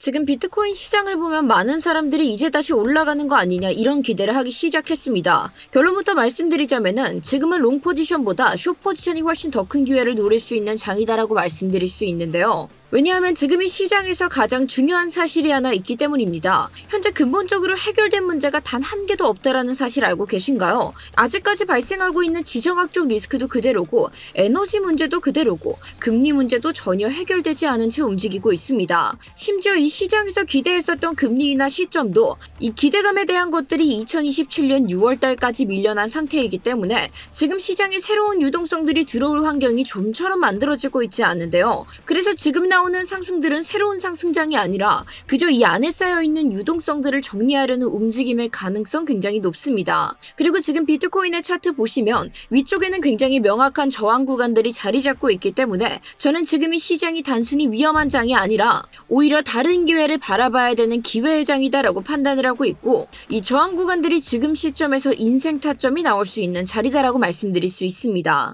지금 비트코인 시장을 보면 많은 사람들이 이제 다시 올라가는 거 아니냐 이런 기대를 하기 시작했습니다. 결론부터 말씀드리자면은 지금은 롱 포지션보다 숏 포지션이 훨씬 더 큰 기회를 노릴 수 있는 장이다라고 말씀드릴 수 있는데요. 왜냐하면 지금 이 시장에서 가장 중요한 사실이 하나 있기 때문입니다. 현재 근본적으로 해결된 문제가 단 한 개도 없다라는 사실 알고 계신가요? 아직까지 발생하고 있는 지정학적 리스크도 그대로고 에너지 문제도 그대로고 금리 문제도 전혀 해결되지 않은 채 움직이고 있습니다. 심지어 이 시장에서 기대했었던 금리 인하 시점도 이 기대감에 대한 것들이 2027년 6월달까지 밀려난 상태이기 때문에 지금 시장에 새로운 유동성들이 들어올 환경이 좀처럼 만들어지고 있지 않은데요. 그래서 지금 나오는 상승들은 새로운 상승장이 아니라 그저 이 안에 쌓여있는 유동성들을 정리하려는 움직임일 가능성 굉장히 높습니다. 그리고 지금 비트코인의 차트 보시면 위쪽에는 굉장히 명확한 저항 구간들이 자리 잡고 있기 때문에 저는 지금 이 시장이 단순히 위험한 장이 아니라 오히려 다른 기회를 바라봐야 되는 기회의 장이다라고 판단을 하고 있고, 이 저항 구간들이 지금 시점에서 인생 타점이 나올 수 있는 자리다라고 말씀드릴 수 있습니다.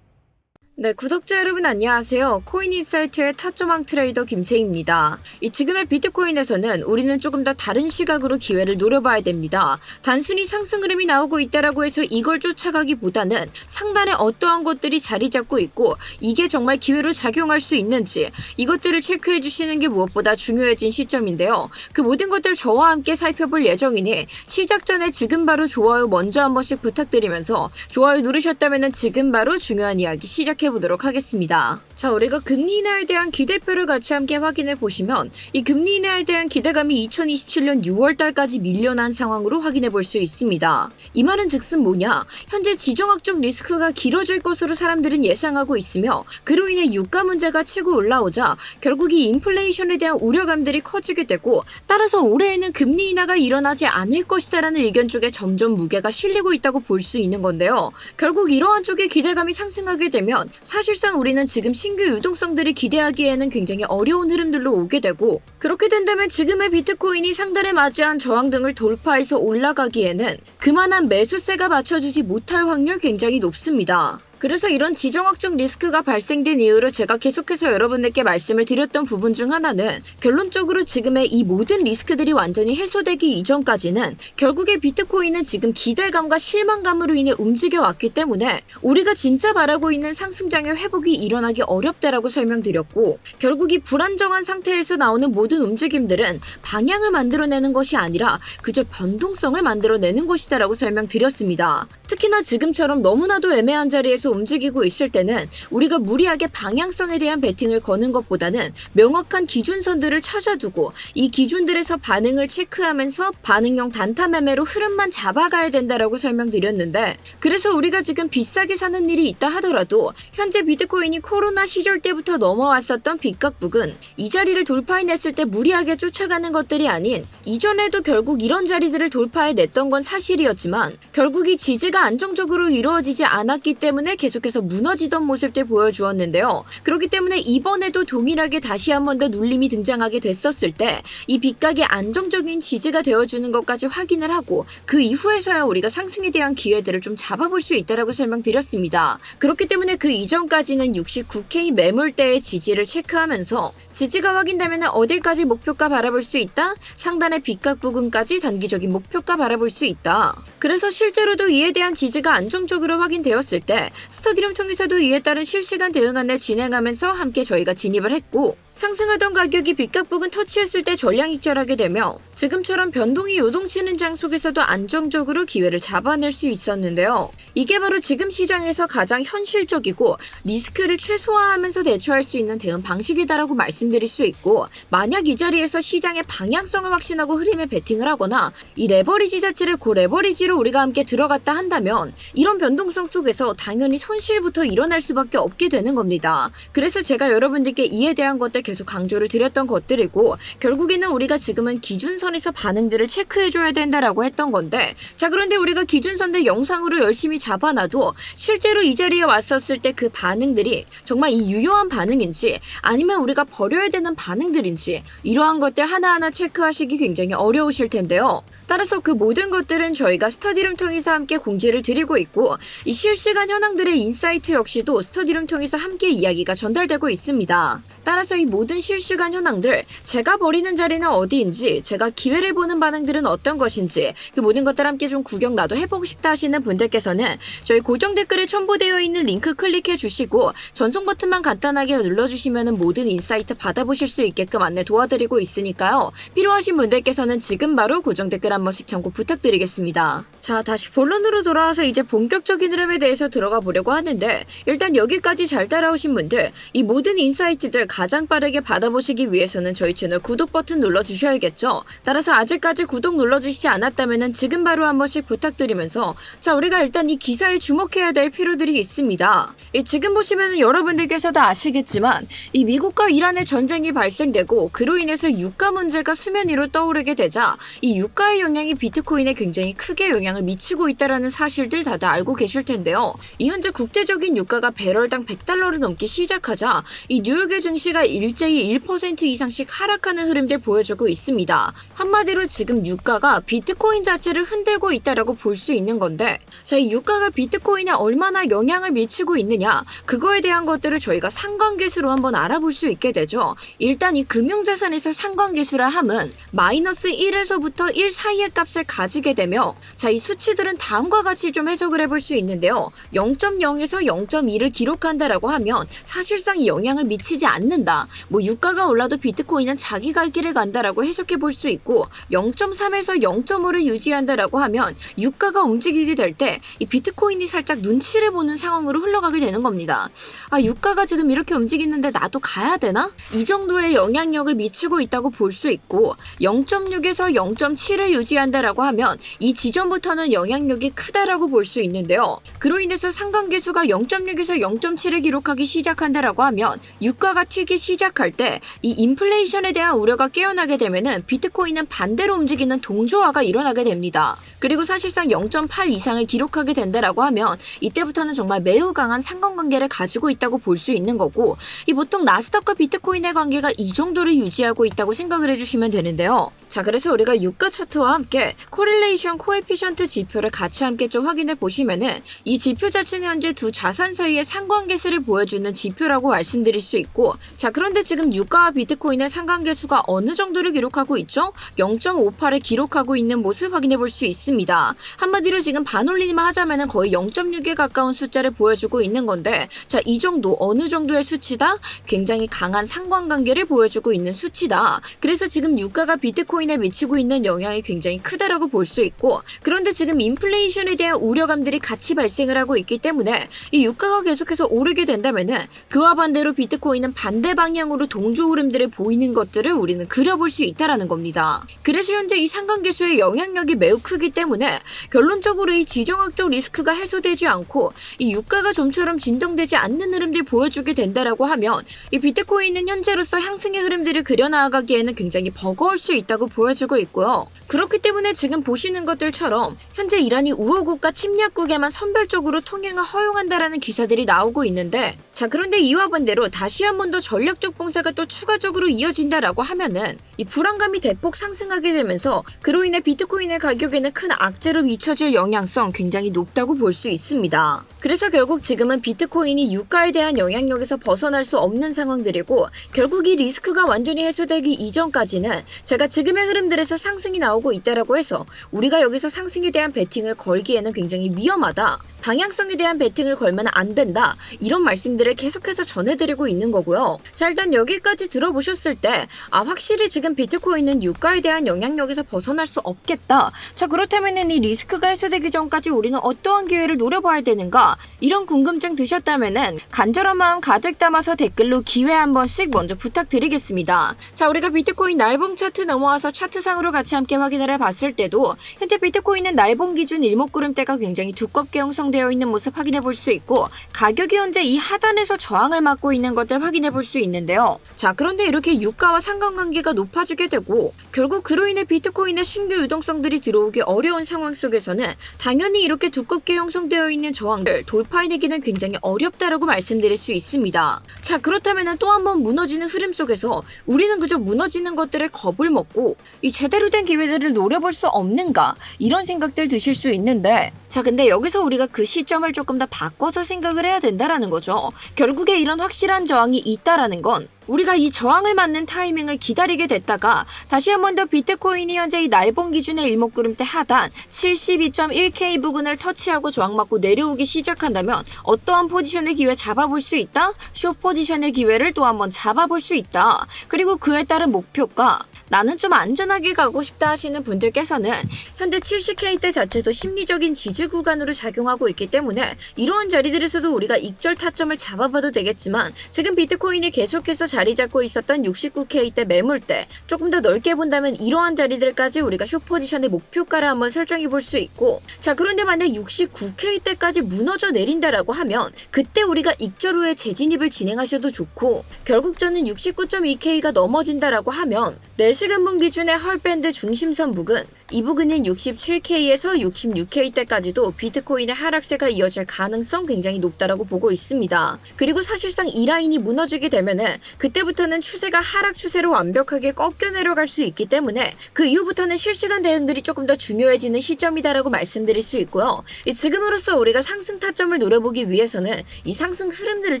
네, 구독자 여러분 안녕하세요. 코인인사이트의 타점왕 트레이더 김세희입니다. 이 지금의 비트코인에서는 우리는 조금 더 다른 시각으로 기회를 노려봐야 됩니다. 단순히 상승 흐름이 나오고 있다라고 해서 이걸 쫓아가기보다는 상단에 어떠한 것들이 자리 잡고 있고 이게 정말 기회로 작용할 수 있는지 이것들을 체크해 주시는 게 무엇보다 중요해진 시점인데요. 그 모든 것들 저와 함께 살펴볼 예정이니 시작 전에 지금 바로 좋아요 먼저 한 번씩 부탁드리면서 좋아요 누르셨다면 지금 바로 중요한 이야기 시작해보도록 하겠습니다. 자, 우리가 금리 인하에 대한 기대표를 같이 함께 확인해 보시면 이 금리 인하에 대한 기대감이 2027년 6월달까지 밀려난 상황으로 확인해 볼 수 있습니다. 이 말은 즉슨 뭐냐? 현재 지정학적 리스크가 길어질 것으로 사람들은 예상하고 있으며 그로 인해 유가 문제가 치고 올라오자 결국 이 인플레이션에 대한 우려감들이 커지게 되고 따라서 올해에는 금리 인하가 일어나지 않을 것이다라는 의견 쪽에 점점 무게가 실리고 있다고 볼 수 있는 건데요. 결국 이러한 쪽의 기대감이 상승하게 되면 사실상 우리는 지금 신규 유동성들이 기대하기에는 굉장히 어려운 흐름들로 오게 되고, 그렇게 된다면 지금의 비트코인이 상단에 맞이한 저항 등을 돌파해서 올라가기에는 그만한 매수세가 받쳐주지 못할 확률 굉장히 높습니다. 그래서 이런 지정학적 리스크가 발생된 이유로 제가 계속해서 여러분들께 말씀을 드렸던 부분 중 하나는 결론적으로 지금의 이 모든 리스크들이 완전히 해소되기 이전까지는 결국에 비트코인은 지금 기대감과 실망감으로 인해 움직여왔기 때문에 우리가 진짜 바라고 있는 상승장의 회복이 일어나기 어렵다라고 설명드렸고, 결국 이 불안정한 상태에서 나오는 모든 움직임들은 방향을 만들어내는 것이 아니라 그저 변동성을 만들어내는 것이다라고 설명드렸습니다. 특히나 지금처럼 너무나도 애매한 자리에서 움직이고 있을 때는 우리가 무리하게 방향성에 대한 베팅을 거는 것보다는 명확한 기준선들을 찾아두고 이 기준들에서 반응을 체크하면서 반응형 단타 매매로 흐름만 잡아가야 된다라고 설명드렸는데, 그래서 우리가 지금 비싸게 사는 일이 있다 하더라도 현재 비트코인이 코로나 시절 때부터 넘어왔었던 빚각북은 이 자리를 돌파해냈을 때 무리하게 쫓아가는 것들이 아닌 이전에도 결국 이런 자리들을 돌파해냈던 건 사실이었지만 결국 이 지지가 안정적으로 이루어지지 않았기 때문에 계속해서 무너지던 모습들 보여주었는데요. 그렇기 때문에 이번에도 동일하게 다시 한 번 더 눌림이 등장하게 됐었을 때 이 빚각이 안정적인 지지가 되어주는 것까지 확인을 하고 그 이후에서야 우리가 상승에 대한 기회들을 좀 잡아볼 수 있다라고 설명드렸습니다. 그렇기 때문에 그 이전까지는 69K 매물대의 지지를 체크하면서 지지가 확인되면 어디까지 목표가 바라볼 수 있다? 상단의 빚각 부근까지 단기적인 목표가 바라볼 수 있다. 그래서 실제로도 이에 대한 지지가 안정적으로 확인되었을 때 스터디룸 통해서도 이에 따른 실시간 대응 안내 진행하면서 함께 저희가 진입을 했고, 상승하던 가격이 빚각 부근 터치했을 때 전량 익절하게 되며 지금처럼 변동이 요동치는 장 속에서도 안정적으로 기회를 잡아낼 수 있었는데요. 이게 바로 지금 시장에서 가장 현실적이고 리스크를 최소화하면서 대처할 수 있는 대응 방식이다라고 말씀드릴 수 있고, 만약 이 자리에서 시장의 방향성을 확신하고 흐름에 베팅을 하거나 이 레버리지 자체를 고레버리지로 우리가 함께 들어갔다 한다면 이런 변동성 속에서 당연히 손실부터 일어날 수밖에 없게 되는 겁니다. 그래서 제가 여러분들께 이에 대한 것들 계속 강조를 드렸던 것들이고 결국에는 우리가 지금은 기준선에서 반응들을 체크해줘야 된다라고 했던 건데 자 그런데 우리가 기준선들 영상으로 열심히 잡아놔도 실제로 이 자리에 왔었을 때 그 반응들이 정말 이 유효한 반응인지 아니면 우리가 버려야 되는 반응들인지 이러한 것들 하나하나 체크하시기 굉장히 어려우실 텐데요. 따라서 그 모든 것들은 저희가 스터디룸 통해서 함께 공지를 드리고 있고 이 실시간 현황들의 인사이트 역시도 스터디룸 통해서 함께 이야기가 전달되고 있습니다. 따라서 이 모든 실시간 현황들 제가 버리는 자리는 어디인지 제가 기회를 보는 반응들은 어떤 것인지 그 모든 것들 함께 좀 구경 나도 해보고 싶다 하시는 분들께서는 저희 고정 댓글에 첨부되어 있는 링크 클릭해 주시고 전송 버튼만 간단하게 눌러주시면 모든 인사이트 받아보실 수 있게끔 안내 도와드리고 있으니까요. 필요하신 분들께서는 지금 바로 고정 댓글 한 번씩 참고 부탁드리겠습니다. 자 다시 본론으로 돌아와서 이제 본격적인 흐름에 대해서 들어가 보려고 하는데 일단 여기까지 잘 따라오신 분들 이 모든 인사이트들 가장 빠르게 받아보시기 위해서는 저희 채널 구독 버튼 눌러주셔야겠죠. 따라서 아직까지 구독 눌러주시지 않았다면 지금 바로 한 번씩 부탁드리면서 자 우리가 일단 이 기사에 주목해야 될 필요들이 있습니다. 지금 보시면 여러분들께서도 아시겠지만 이 미국과 이란의 전쟁이 발생되고 그로 인해서 유가 문제가 수면 위로 떠오르게 되자 이 유가의 영향이 비트코인에 굉장히 크게 영향을 미치고 있다는 사실들 다들 알고 계실 텐데요. 이 현재 국제적인 유가가 배럴당 $100를 넘기 시작하자 이 뉴욕의 증시가 일제히 1% 이상씩 하락하는 흐름들 보여주고 있습니다. 한마디로 지금 유가가 비트코인 자체를 흔들고 있다라고 볼 수 있는 건데 자, 이 유가가 비트코인에 얼마나 영향을 미치고 있느냐 그거에 대한 것들을 저희가 상관계수로 한번 알아볼 수 있게 되죠. 일단 이 금융자산에서 상관계수라 함은 마이너스 1에서부터 1 사이의 값을 가지게 되며 자, 이 수치들은 다음과 같이 좀 해석을 해볼 수 있는데요. 0.0에서 0.2를 기록한다라고 하면 사실상 영향을 미치지 않는다. 뭐 유가가 올라도 비트코인은 자기 갈 길을 간다라고 해석해 볼 수 있고 0.3에서 0.5를 유지한다라고 하면 유가가 움직이게 될 때 이 비트코인이 살짝 눈치를 보는 상황으로 흘러가게 되는 겁니다. 아 유가가 지금 이렇게 움직이는데 나도 가야 되나? 이 정도의 영향력을 미치고 있다고 볼 수 있고 0.6에서 0.7을 유지한다라고 하면 이 지점부터는 영향력이 크다라고 볼 수 있는데요. 그로 인해서 상관계수가 0.6에서 0.7을 기록하기 시작한다라고 하면 유가가 튀기 시작할 때 이 인플레이션에 대한 우려가 깨어나게 되면은 비트코인은 반대로 움직이는 동조화가 일어나게 됩니다. 그리고 사실상 0.8 이상을 기록하게 된다라고 하면 이때부터는 정말 매우 강한 상관관계를 가지고 있다고 볼 수 있는 거고 이 보통 나스닥과 비트코인의 관계가 이 정도를 유지하고 있다고 생각을 해주시면 되는데요. 자 그래서 우리가 유가 차트와 함께 코릴레이션 코에피션트 지표를 같이 함께 좀 확인해 보시면은 이 지표 자체는 현재 두 자산 사이의 상관계수를 보여주는 지표라고 말씀드릴 수 있고 자 그런데 지금 유가와 비트코인의 상관계수가 어느 정도를 기록하고 있죠? 0.58을 기록하고 있는 모습 확인해 볼 수 있습니다. 한마디로 지금 반올림만 하자면은 거의 0.6에 가까운 숫자를 보여주고 있는 건데 자 이 정도 어느 정도의 수치다? 굉장히 강한 상관관계를 보여주고 있는 수치다. 그래서 지금 유가가 비트코인에 미치고 있는 영향이 굉장히 크다라고 볼 수 있고 그런데 지금 인플레이션에 대한 우려감들이 같이 발생을 하고 있기 때문에 이 유가가 계속해서 오르게 된다면은 그와 반대로 비트코인은 반대 방향으로 동조 흐름들을 보이는 것들을 우리는 그려볼 수 있다라는 겁니다. 그래서 현재 이 상관계수의 영향력이 매우 크기 때문에 결론적으로 이 지정학적 리스크가 해소되지 않고 이 유가가 좀처럼 진동되지 않는 흐름들 보여주게 된다라고 하면 이 비트코인은 현재로서 향승의 흐름들을 그려나가기에는 굉장히 버거울 수 있다고 보여주고 있고요. 그렇기 때문에 지금 보시는 것들처럼 현재 이란이 우호국가 침략국에만 선별적으로 통행을 허용한다라는 기사들이 나오고 있는데 자 그런데 이와 반대로 다시 한 번 더 전략적 봉쇄가 또 추가적으로 이어진다라고 하면은 이 불안감이 대폭 상승하게 되면서 그로 인해 비트코인의 가격에는 큰 악재로 미쳐질 영향성 굉장히 높다고 볼 수 있습니다. 그래서 결국 지금은 비트코인이 유가에 대한 영향력에서 벗어날 수 없는 상황들이고 결국 이 리스크가 완전히 해소되기 이전까지는 제가 지금의 흐름들에서 상승이 나오고 있다라고 해서 우리가 여기서 상승에 대한 베팅을 걸기에는 굉장히 위험하다. 방향성에 대한 베팅을 걸면 안 된다. 이런 말씀들을 계속해서 전해드리고 있는 거고요. 자 일단 여기까지 들어보셨을 때 확실히 지금 비트코인은 유가에 대한 영향력에서 벗어날 수 없겠다. 자 그렇다면 이 리스크가 해소되기 전까지 우리는 어떠한 기회를 노려봐야 되는가? 이런 궁금증 드셨다면 간절한 마음 가득 담아서 댓글로 기회 한 번씩 먼저 부탁드리겠습니다. 자 우리가 비트코인 날봉 차트 넘어와서 차트상으로 같이 함께 확인을 해봤을 때도 현재 비트코인은 날봉 기준 일목구름대가 굉장히 두껍게 형성되어 있는 모습 확인해 볼 수 있고 가격이 현재 이 하단 실시간에서 저항을 맞고 있는 것들 확인해 볼 수 있는데요. 자, 그런데 이렇게 유가와 상관관계가 높아지게 되고 결국 그로 인해 비트코인의 신규 유동성들이 들어오기 어려운 상황 속에서는 당연히 이렇게 두껍게 형성되어 있는 저항을 돌파해내기는 굉장히 어렵다라고 말씀드릴 수 있습니다. 자, 그렇다면 또 한 번 무너지는 흐름 속에서 우리는 그저 무너지는 것들을 겁을 먹고 이 제대로 된 기회들을 노려볼 수 없는가, 이런 생각들 드실 수 있는데, 자, 근데 여기서 우리가 그 시점을 조금 더 바꿔서 생각을 해야 된다라는 거죠. 결국에 이런 확실한 저항이 있다라는 건 우리가 이 저항을 맞는 타이밍을 기다리게 됐다가 다시 한 번 더 비트코인이 현재 이 날봉 기준의 일목구름대 하단 72.1K 부근을 터치하고 저항 맞고 내려오기 시작한다면 어떠한 포지션의 기회 잡아볼 수 있다? 숏 포지션의 기회를 또 한번 잡아볼 수 있다. 그리고 그에 따른 목표가 나는 좀 안전하게 가고 싶다 하시는 분들께서는 현재 70K대 자체도 심리적인 지지 구간으로 작용하고 있기 때문에 이러한 자리들에서도 우리가 익절 타점을 잡아봐도 되겠지만, 지금 비트코인이 계속해서 자리 잡고 있었던 69K대 매물대, 조금 더 넓게 본다면 이러한 자리들까지 우리가 숏 포지션의 목표가를 한번 설정해 볼 수 있고, 자, 그런데 만약 69K대까지 무너져 내린다라고 하면 그때 우리가 익절 후에 재진입을 진행하셔도 좋고, 결국 저는 69.2K가 넘어진다라고 하면 4시간분 기준의 헐밴드 중심선 부근, 이 부근인 67K에서 66K대까지도 비트코인의 하락세가 이어질 가능성 굉장히 높다라고 보고 있습니다. 그리고 사실상 이 라인이 무너지게 되면은 그때부터는 추세가 하락 추세로 완벽하게 꺾여 내려갈 수 있기 때문에 그 이후부터는 실시간 대응들이 조금 더 중요해지는 시점이다라고 말씀드릴 수 있고요. 지금으로서 우리가 상승 타점을 노려보기 위해서는 이 상승 흐름들을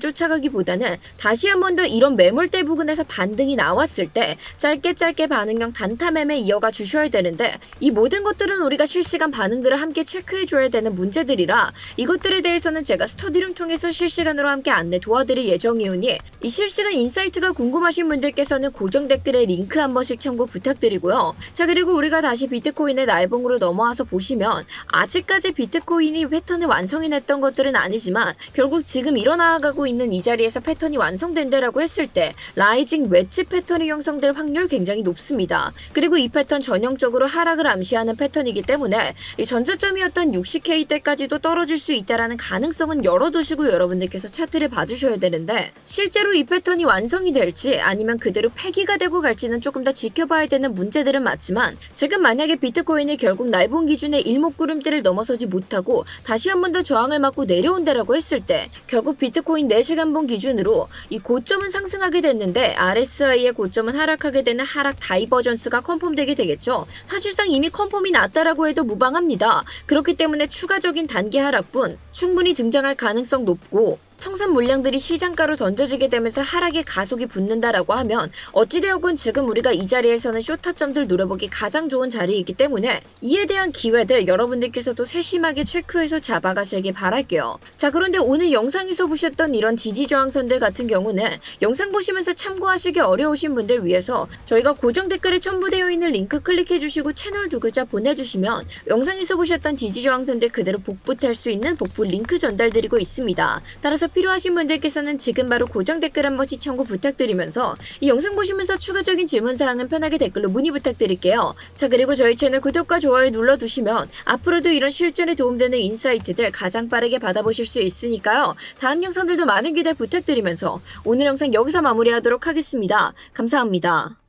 쫓아가기보다는 다시 한 번 더 이런 매물대 부근에서 반등이 나왔을 때 짧게 반응형 단타 매매 이어가 주셔야 되는데, 이 모든 것들은 우리가 실시간 반응들을 함께 체크해줘야 되는 문제들이라 이것들에 대해서는 제가 스터디룸 통해서 실시간으로 함께 안내 도와드릴 예정이오니 이 실시간 인사이트가 궁금하신 분들께서는 고정 댓글에 링크 한 번씩 참고 부탁드리고요. 자, 그리고 우리가 다시 비트코인의 날봉으로 넘어와서 보시면 아직까지 비트코인이 패턴을 완성해냈던 것들은 아니지만 결국 지금 일어나가고 있는 이 자리에서 패턴이 완성된다라고 했을 때 라이징 웨지 패턴이 형성될 확률 굉장히 높습니다. 그리고 이 패턴 전형적으로 하락을 암시하는 패턴이기 때문에 이 전저점이었던 60K대까지도 떨어질 수 있다라는 가능성은 열어두시고 여러분들께서 차트를 봐주셔야 되는데, 실제로 이 패턴이 완성이 될지 아니면 그대로 폐기가 되고 갈지는 조금 더 지켜봐야 되는 문제들은 맞지만, 지금 만약에 비트코인이 결국 날봉 기준의 일목구름대를 넘어서지 못하고 다시 한 번 더 저항을 맞고 내려온다라고 했을 때 결국 비트코인 4시간봉 기준으로 이 고점은 상승하게 됐는데 RSI의 고점은 하락하게 되는 하락 다이버전스가 컨펌되게 되겠죠. 사실상 이미 컨펌이 났다라고 해도 무방합니다. 그렇기 때문에 추가적인 단기 하락분 충분히 등장할 가능성 높고, 청산 물량들이 시장가로 던져지게 되면서 하락에 가속이 붙는다라고 하면 어찌되었건 지금 우리가 이 자리에서는 쇼타점들 노려보기 가장 좋은 자리이기 때문에 이에 대한 기회들 여러분들께서도 세심하게 체크해서 잡아가시길 바랄게요. 자, 그런데 오늘 영상에서 보셨던 이런 지지저항선들 같은 경우는 영상 보시면서 참고하시기 어려우신 분들 위해서 저희가 고정 댓글에 첨부되어 있는 링크 클릭해주시고 채널 2글자 보내주시면 영상에서 보셨던 지지저항선들 그대로 복붙할 수 있는 복붙 링크 전달드리고 있습니다. 따라서 필요하신 분들께서는 지금 바로 고정 댓글 한 번씩 참고 부탁드리면서 이 영상 보시면서 추가적인 질문사항은 편하게 댓글로 문의 부탁드릴게요. 자, 그리고 저희 채널 구독과 좋아요 눌러두시면 앞으로도 이런 실전에 도움되는 인사이트들 가장 빠르게 받아보실 수 있으니까요. 다음 영상들도 많은 기대 부탁드리면서 오늘 영상 여기서 마무리하도록 하겠습니다. 감사합니다.